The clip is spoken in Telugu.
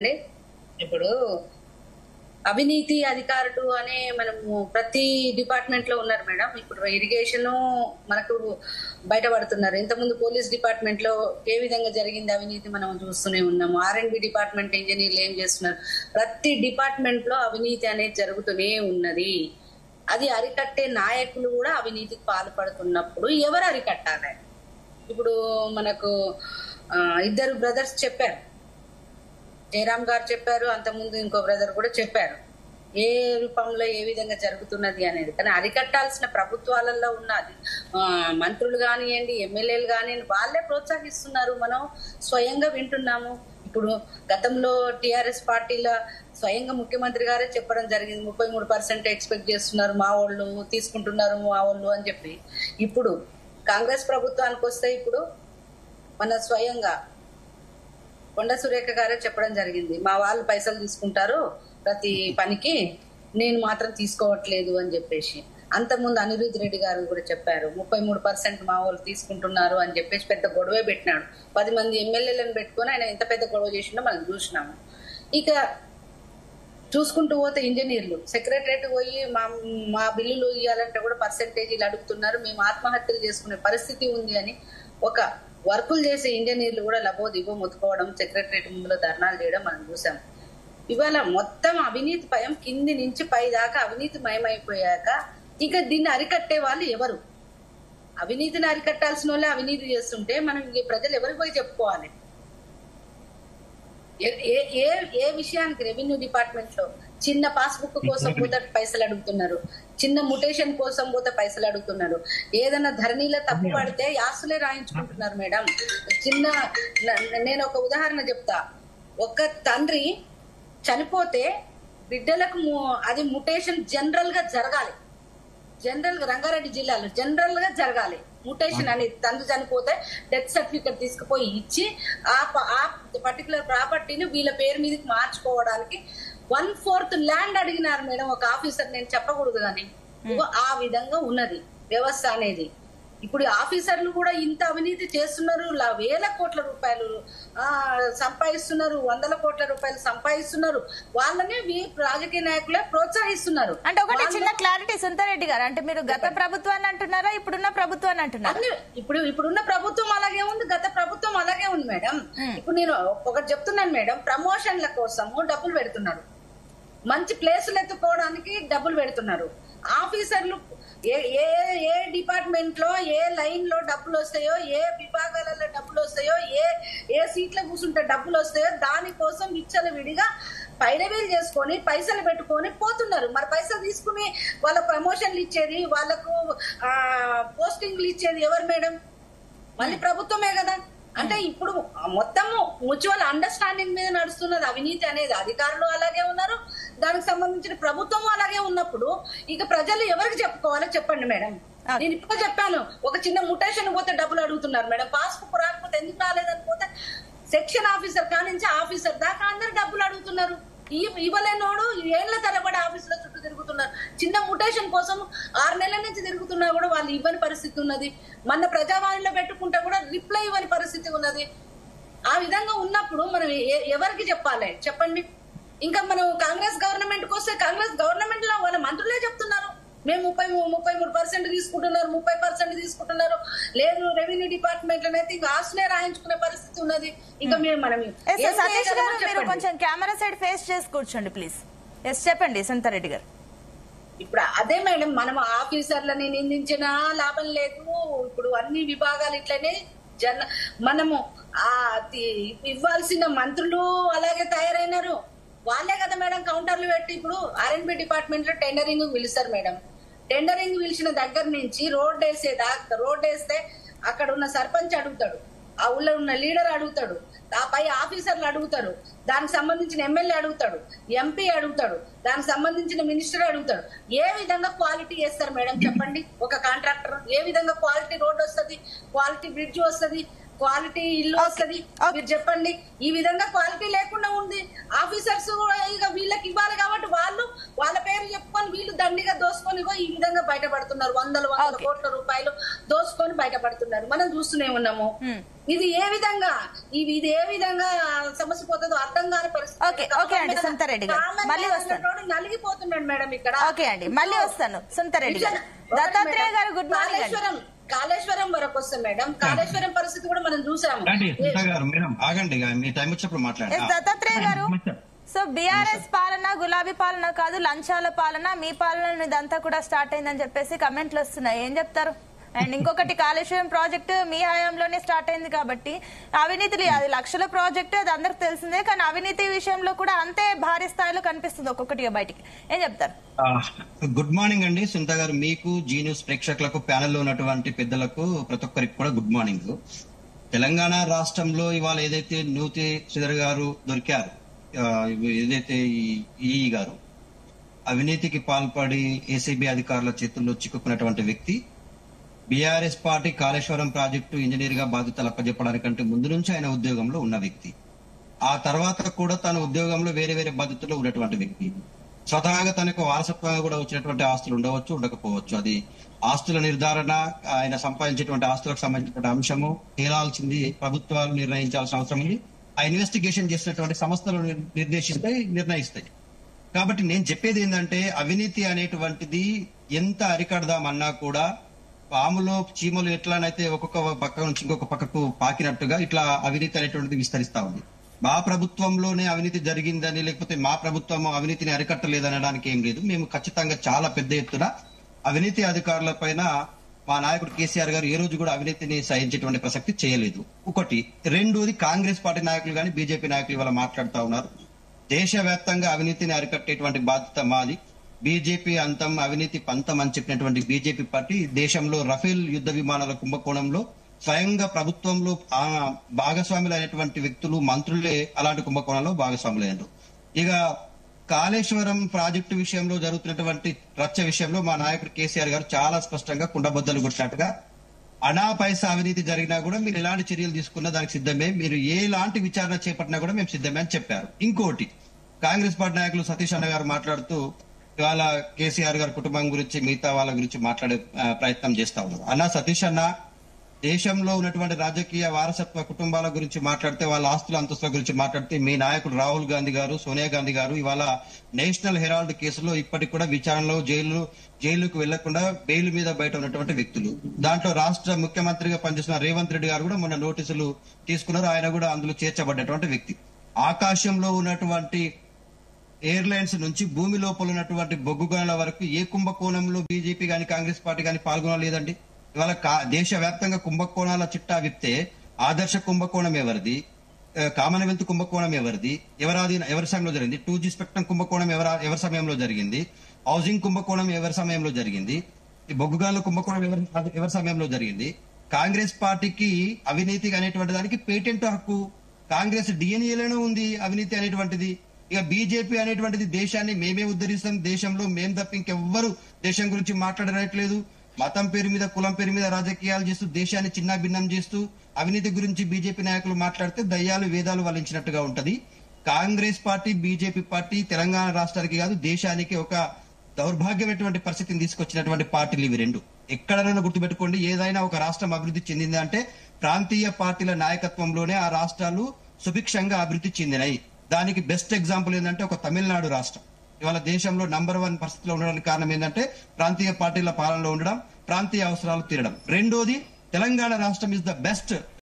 అండి ఇప్పుడు అవినీతి అధికారులు అనే మనము ప్రతి డిపార్ట్మెంట్ లో ఉన్నారు మేడం. ఇప్పుడు ఇరిగేషన్ మనకు బయటపడుతున్నారు. ఇంతకుముందు పోలీస్ డిపార్ట్మెంట్ లో ఏ విధంగా జరిగింది అవినీతి మనం చూస్తూనే ఉన్నాము. R&B డిపార్ట్మెంట్ ఇంజనీర్లు ఏం చేస్తున్నారు. ప్రతి డిపార్ట్మెంట్ లో అవినీతి అనేది జరుగుతూనే ఉన్నది. అది అరికట్టే నాయకులు కూడా అవినీతికి పాల్పడుతున్నప్పుడు ఎవరు అరికట్టాలి? ఇప్పుడు మనకు ఇద్దరు బ్రదర్స్ చెప్పారు, జయరామ్ గారు చెప్పారు, అంతకుముందు ఇంకో బ్రదర్ కూడా చెప్పారు ఏ రూపంలో ఏ విధంగా జరుగుతున్నది అనేది. కానీ అరికట్టాల్సిన ప్రభుత్వాలలో ఉన్నది మంత్రులు కానివ్వండి, ఎమ్మెల్యేలు కానివ్వండి, వాళ్ళే ప్రోత్సహిస్తున్నారు. మనం స్వయంగా వింటున్నాము. ఇప్పుడు గతంలో టిఆర్ఎస్ పార్టీలో స్వయంగా ముఖ్యమంత్రి గారే చెప్పడం జరిగింది, 33% ఎక్స్పెక్ట్ చేస్తున్నారు మా వాళ్ళు, తీసుకుంటున్నారు మా వాళ్ళు అని చెప్పి. ఇప్పుడు కాంగ్రెస్ ప్రభుత్వానికి వస్తే ఇప్పుడు మన స్వయంగా కొండ సురేఖ గారే చెప్పడం జరిగింది, మా వాళ్ళు పైసలు తీసుకుంటారు ప్రతి పనికి, నేను మాత్రం తీసుకోవట్లేదు అని చెప్పేసి. అంతకుముందు అనిరుద్ రెడ్డి గారు కూడా చెప్పారు 33% మా వాళ్ళు తీసుకుంటున్నారు అని చెప్పేసి పెద్ద గొడవే పెట్టినాడు. 10 మంది ఎమ్మెల్యేలను పెట్టుకుని ఆయన ఎంత పెద్ద గొడవ చేసిండో మనం చూసినాము. ఇక చూసుకుంటూ పోతే ఇంజనీర్లు సెక్రటరేట్ పోయి మా బిల్లులు ఇవ్వాలంటే కూడా పర్సెంటేజీలు అడుగుతున్నారు, మేము ఆత్మహత్యలు చేసుకునే పరిస్థితి ఉంది అని ఒక వర్కులు చేసే ఇంజనీర్లు కూడా లబోదిబో ముత్తుకోవడం, సెక్రటరేట్ ముందులో ధర్నాలు చేయడం మనం చూసాం. ఇవాళ మొత్తం అవినీతి భయం కింది నుంచి పై దాకా అవినీతి మయమైపోయాక ఇక దీన్ని అరికట్టే వాళ్ళు ఎవరు? అవినీతిని అరికట్టాల్సిన వాళ్ళే అవినీతి చేస్తుంటే మనం ప్రజలు ఎవరికి పోయి చెప్పుకోవాలి? ఏ విషయానికి రెవెన్యూ డిపార్ట్మెంట్ లో చిన్న పాస్బుక్ కోసం పోతే పైసలు అడుగుతున్నారు, చిన్న ముటేషన్ కోసం పోతే పైసలు అడుగుతున్నారు, ఏదైనా ధరణిలో తప్పు పడితే యాస్తులే రాయించుకుంటున్నారు మేడం. నేను ఒక ఉదాహరణ చెప్తా. ఒక తండ్రి చనిపోతే బిడ్డలకు అది ముటేషన్ జనరల్ గా జరగాలి. జనరల్ గా రంగారెడ్డి జిల్లాలో జనరల్ గా జరగాలి ముటేషన్ అనేది. తండ్రి చనిపోతే డెత్ సర్టిఫికెట్ తీసుకుపోయి ఇచ్చి ఆ పర్టికులర్ ప్రాపర్టీని వీళ్ళ పేరు మీదకి మార్చుకోవడానికి 1/4 ల్యాండ్ అడిగినారు మేడం ఒక ఆఫీసర్. నేను చెప్పకూడదు కానీ ఆ విధంగా ఉన్నది వ్యవస్థ అనేది. ఇప్పుడు ఆఫీసర్లు కూడా ఇంత అవినీతి చేస్తున్నారు, వేల కోట్ల రూపాయలు సంపాదిస్తున్నారు, 100 కోట్ల రూపాయలు సంపాదిస్తున్నారు. వాళ్ళని రాజకీయ నాయకులే ప్రోత్సహిస్తున్నారు. అంటే ఒకటి చిన్న క్లారిటీ సుందరెడ్డి గారు, అంటే మీరు గత ప్రభుత్వాన్ని అంటున్నారా ఇప్పుడున్న ప్రభుత్వాన్ని అంటున్నారా? ఇప్పుడున్న ప్రభుత్వం అలాగే ఉంది, గత ప్రభుత్వం అలాగే ఉంది మేడం. ఇప్పుడు నేను ఒకటి చెప్తున్నాను మేడం, ప్రమోషన్ల కోసము డబ్బులు పెడుతున్నారు, మంచి ప్లేసులు ఎత్తుకోవడానికి డబ్బులు పెడుతున్నారు. ఆఫీసర్లు ఏ డిపార్ట్మెంట్ లో ఏ లైన్ లో డబ్బులు వస్తాయో, ఏ విభాగాలలో డబ్బులు వస్తాయో, ఏ సీట్ల కూర్చుంటే డబ్బులు వస్తాయో దానికోసం విచ్చలవిడిగా పైరవీలు చేసుకొని పైసలు పెట్టుకొని పోతున్నారు. మరి పైసలు తీసుకుని వాళ్ళ ప్రమోషన్లు ఇచ్చేది, వాళ్ళకు పోస్టింగ్లు ఇచ్చేది ఎవరు మేడం? మళ్ళీ ప్రభుత్వమే కదా. అంటే ఇప్పుడు మొత్తము మ్యూచువల్ అండర్స్టాండింగ్ మీద నడుస్తున్నది అవినీతి అనేది. అధికారులు అలాగే ఉన్నారు, దానికి సంబంధించిన ప్రభుత్వం అలాగే ఉన్నప్పుడు ఇక ప్రజలు ఎవరికి చెప్పుకోవాలో చెప్పండి మేడం. నేను ఇప్పుడు చెప్పాను, ఒక చిన్న ముటేషన్ పోతే డబ్బులు అడుగుతున్నారు మేడం. పాస్బుక్ రాకపోతే ఎందుకు రాలేదని పోతే సెక్షన్ ఆఫీసర్ కానించి ఆఫీసర్ దాకా అందరు డబ్బులు అడుగుతున్నారు. ఇవ్వలేనోడు ఏళ్ల తరబడి ఆఫీసుల చుట్టూ తిరుగుతున్నారు. చిన్న ముటేషన్ కోసం 6 నెలల నుంచి తిరుగుతున్నా కూడా వాళ్ళు ఇవ్వని పరిస్థితి ఉన్నది. మన ప్రజావాణిలో పెట్టుకుంటే కూడా రిప్లై ఇవ్వని పరిస్థితి ఉన్నది. ఆ విధంగా ఉన్నప్పుడు మనం ఎవరికి చెప్పాలి చెప్పండి? ఇంకా మనం కాంగ్రెస్ గవర్నమెంట్ కి వస్తే కాంగ్రెస్ గవర్నమెంట్ లో వాళ్ళ మంత్రులే చెప్తున్నారు మేము 33% తీసుకుంటున్నారు, 30% తీసుకుంటున్నారు. లేదు రెవెన్యూ డిపార్ట్మెంట్ లోనైతే ఇంకా ఆస్తులే రాయించుకునే పరిస్థితి ఉన్నది. ఇంకా మనం సతీష్ గారు మీరు కొంచెం కెమెరా సైడ్ ఫేస్ చేసి కూర్చోండి ప్లీజ్. ఎస్ చెప్పండి సంతారెడ్డి గారు. ఇప్పుడు అదే మేడం, మనం ఆఫీసర్లని నిందించినా లాభం లేదు. ఇప్పుడు అన్ని విభాగాలు ఇట్లనే మనము ఇవ్వాల్సిన మంత్రులు అలాగే తయారైనారు. వాళ్ళే కదా మేడం కౌంటర్లు పెట్టి ఇప్పుడు R&B డిపార్ట్మెంట్ లో టెండరింగ్ పిలుస్తారు మేడం. టెండరింగ్ పిలిచిన దగ్గర నుంచి రోడ్ వేస్తే అక్కడ ఉన్న సర్పంచ్ అడుగుతాడు, ఆ ఊళ్ళో ఉన్న లీడర్ అడుగుతాడు, ఆ పై ఆఫీసర్లు అడుగుతారు, దానికి సంబంధించిన ఎమ్మెల్యే అడుగుతాడు, ఎంపీ అడుగుతాడు, దానికి సంబంధించిన మినిస్టర్ అడుగుతాడు. ఏ విధంగా క్వాలిటీ చేస్తారు మేడం చెప్పండి? ఒక కాంట్రాక్టర్ ఏ విధంగా క్వాలిటీ రోడ్ వస్తుంది, క్వాలిటీ బ్రిడ్జ్ వస్తుంది, క్వాలిటీ ఇల్లు వస్తుంది? మీరు చెప్పండి. ఈ విధంగా క్వాలిటీ లేకుండా ఉంది. ఆఫీసర్స్ ఇక వీళ్ళకి ఇవ్వాలి కాబట్టి వాళ్ళు వాళ్ళ పేరు చెప్పుకొని వీళ్ళు దండిగా దోసుకొని ఈ విధంగా బయటపడుతున్నారు. 100 కోట్ల రూపాయలు దోసుకొని బయటపడుతున్నారు. మనం చూస్తూనే ఉన్నాము. ఇది ఏ విధంగా ఇది ఏ విధంగా సమస్య పోతుందో అర్థం కాని ఓకే ఓకే అండి సునీతారెడ్డి గారు మళ్ళీ వస్తాను. నలిగిపోతున్నాడు మేడం ఇక్కడ. ఓకే అండి మళ్ళీ వస్తాను సునీతారెడ్డి గారు. దత్తాత్రేయ గారు గుడ్ మార్నింగ్. కాళేశ్వరం వరకు వస్తాం మేడం. కాళేశ్వరం పరిస్థితి కూడా మనం చూసాము. మేడం ఆగండి, మీ టైం వచ్చినప్పుడు మాట్లాడండి. దత్తాత్రేయ గారు, సో బీఆర్ఎస్ పాలన గులాబీ పాలన కాదు లంచాల పాలన, మీ పాలన ఇదంతా కూడా స్టార్ట్ అయిందని చెప్పేసి కమెంట్లు వస్తున్నాయి, ఏం చెప్తారు? అండ్ ఇంకొకటి కాళేశ్వరం ప్రాజెక్టు మీ హయాంలోనే స్టార్ట్ అయింది కాబట్టి అవినీతి, అది లక్షల ప్రాజెక్టు, అది అందరికి తెలిసిందే, కానీ అవినీతి విషయంలో కూడా అంతే భారీ స్థాయిలో కనిపిస్తుంది ఒక్కొక్కటిగా బయటికి, ఏం చెప్తారు? గుడ్ మార్నింగ్ అండి సునీత గారు, మీకు జీ న్యూస్ ప్రేక్షకులకు, ప్యానెల్లో ఉన్నటువంటి పెద్దలకు ప్రతి ఒక్కరికి కూడా గుడ్ మార్నింగ్. తెలంగాణ రాష్ట్రంలో ఇవాళ ఏదైతే నూతి శ్రీధర్ గారు దొరికారు, ఏదైతే ఈ గారు అవినీతికి పాల్పడి ఏసీబీ అధికారుల చేతుల్లో చిక్కుకున్నటువంటి వ్యక్తి, BRS party Kaleshwaram project engineer గా బాధ్యతలు అప్పచెప్పడానికంటే ముందు నుంచి ఆయన ఉద్యోగంలో ఉన్న వ్యక్తి. ఆ తర్వాత కూడా తన ఉద్యోగంలో వేరే వేరే బాధ్యతల్లో ఉన్నటువంటి వ్యక్తి. స్వతహాగా తనకు వారసత్వంగా కూడా వచ్చినటువంటి ఆస్తులు ఉండవచ్చు, ఉండకపోవచ్చు. అది ఆస్తుల నిర్ధారణ, ఆయన సంపాదించేటువంటి ఆస్తులకు సంబంధించినటువంటి అంశము తేలాల్సింది ప్రభుత్వాలు నిర్ణయించాల్సిన అవసరం ఉంది. ఆ ఇన్వెస్టిగేషన్ చేసినటువంటి సంస్థలు నిర్ణయిస్తాయి. కాబట్టి నేను చెప్పేది ఏంటంటే, అవినీతి అనేటువంటిది ఎంత అరికడదామన్నా కూడా పాములో చీమలు ఎట్లానైతే ఒక్కొక్క పక్క నుంచి ఇంకొక పక్కకు పాకినట్టుగా ఇట్లా అవినీతి అనేటువంటిది విస్తరిస్తా ఉంది. మా ప్రభుత్వంలోనే అవినీతి జరిగిందని, లేకపోతే మా ప్రభుత్వం అవినీతిని అరికట్టలేదనడానికి ఏం లేదు. మేము ఖచ్చితంగా చాలా పెద్ద ఎత్తున అవినీతి అధికారుల పైన మా నాయకుడు కేసీఆర్ గారు ఏ రోజు కూడా అవినీతిని సహించేటువంటి ప్రసక్తి చేయలేదు. ఒకటి. రెండోది, కాంగ్రెస్ పార్టీ నాయకులు కానీ బీజేపీ నాయకులు ఇవాళ మాట్లాడుతూ ఉన్నారు, దేశవ్యాప్తంగా అవినీతిని అరికట్టేటువంటి బాధ్యత మాది, బీజేపీ అంతం అవినీతి పంతం అని చెప్పినటువంటి బీజేపీ పార్టీ దేశంలో రఫేల్ యుద్ధ విమానాల కుంభకోణంలో స్వయంగా ప్రభుత్వంలో భాగస్వాములు అయినటువంటి వ్యక్తులు, మంత్రులే అలాంటి కుంభకోణంలో భాగస్వాములయ్యారు. ఇక కాళేశ్వరం ప్రాజెక్టు విషయంలో జరుగుతున్నటువంటి రచ్చ విషయంలో మా నాయకుడు కేసీఆర్ గారు చాలా స్పష్టంగా కుండబద్దలు కొట్టినట్టుగా, అనా పైసా అవినీతి జరిగినా కూడా మీరు ఎలాంటి చర్యలు తీసుకున్నా దానికి సిద్ధమే, మీరు ఎలాంటి విచారణ చేపట్టినా కూడా మేము సిద్ధమే అని చెప్పారు. ఇంకోటి, కాంగ్రెస్ పార్టీ నాయకులు సతీష్ అన్న గారు మాట్లాడుతూ ఇవాళ కేసీఆర్ గారి కుటుంబం గురించి, మిగతా వాళ్ళ గురించి మాట్లాడే ప్రయత్నం చేస్తా ఉన్నారు. అన్న సతీష్ అన్న, దేశంలో ఉన్నటువంటి రాజకీయ వారసత్వ కుటుంబాల గురించి మాట్లాడితే, వాళ్ళ ఆస్తుల అంతస్తుల గురించి మాట్లాడితే, మీ నాయకుడు రాహుల్ గాంధీ గారు, సోనియా గాంధీ గారు ఇవాళ నేషనల్ హెరాల్డ్ కేసులో ఇప్పటికి కూడా విచారణలో జైలుకు వెళ్లకుండా బెయిల్ మీద బయట ఉన్నటువంటి వ్యక్తులు. దాంట్లో రాష్ట్ర ముఖ్యమంత్రిగా పనిచేస్తున్న రేవంత్ రెడ్డి గారు కూడా మొన్న నోటీసులు తీసుకున్నారు, ఆయన కూడా అందులో చేర్చబడ్డటువంటి వ్యక్తి. ఆకాశంలో ఉన్నటువంటి ఎయిర్లైన్స్ నుంచి భూమి లోపల ఉన్నటువంటి బొగ్గు గనుల వరకు ఏ కుంభకోణంలో బీజేపీ గాని కాంగ్రెస్ పార్టీ గాని పాల్గొనలేదండి. ఇవాళ దేశవ్యాప్తంగా కుంభకోణాల చిట్టా విప్తే ఆదర్శ కుంభకోణం ఎవరిది, కామన్వెల్త్ కుంభకోణం ఎవరిది, ఎవరి సమయంలో జరిగింది, 2G స్పెక్ట్రమ్ కుంభకోణం ఎవరి సమయంలో జరిగింది, హౌసింగ్ కుంభకోణం ఎవరి సమయంలో జరిగింది, ఈ బొగ్గు గనుల కుంభకోణం ఎవరి సమయంలో జరిగింది. కాంగ్రెస్ పార్టీకి అవినీతి అనేటువంటి దానికి పేటెంట్ హక్కు కాంగ్రెస్ డిఎన్ఏలోనే ఉంది అవినీతి అనేటువంటిది. ఇక బీజేపీ అనేటువంటిది దేశాన్ని మేమే ఉద్ధరిస్తాం, దేశంలో మేం తప్ప ఇంకెవ్వరు దేశం గురించి మాట్లాడట్లేదు, మతం పేరు మీద కులం పేరు మీద రాజకీయాలు చేస్తూ దేశాన్ని చిన్న భిన్నం చేస్తూ అవినీతి గురించి బీజేపీ నాయకులు మాట్లాడితే దయ్యాలు వేదాలు వల్లించినట్టుగా ఉంటది. Congress party BJP party Telangana రాష్ట్రానికి కాదు దేశానికి ఒక దౌర్భాగ్యమైనటువంటి పరిస్థితిని తీసుకొచ్చినటువంటి పార్టీలు ఇవి రెండు. ఎక్కడైనా గుర్తుపెట్టుకోండి, ఏదైనా ఒక రాష్ట్రం అభివృద్ధి చెందింది అంటే ప్రాంతీయ పార్టీల నాయకత్వంలోనే ఆ రాష్ట్రాలు సుభిక్షంగా అభివృద్ధి చెందినాయి. దానికి బెస్ట్ ఎగ్జాంపుల్ ఏంటంటే ఒక తమిళనాడు రాష్ట్రం ఇవాళ దేశంలో నంబర్ 1 పరిస్థితిలో ఉండడానికి కారణం ఏంటంటే ప్రాంతీయ పార్టీల పాలనలో ఉండడం, ప్రాంతీయ అవసరాలు తీరడం. రెండోది, తెలంగాణ రాష్ట్రం ఇస్ ద బెస్ట్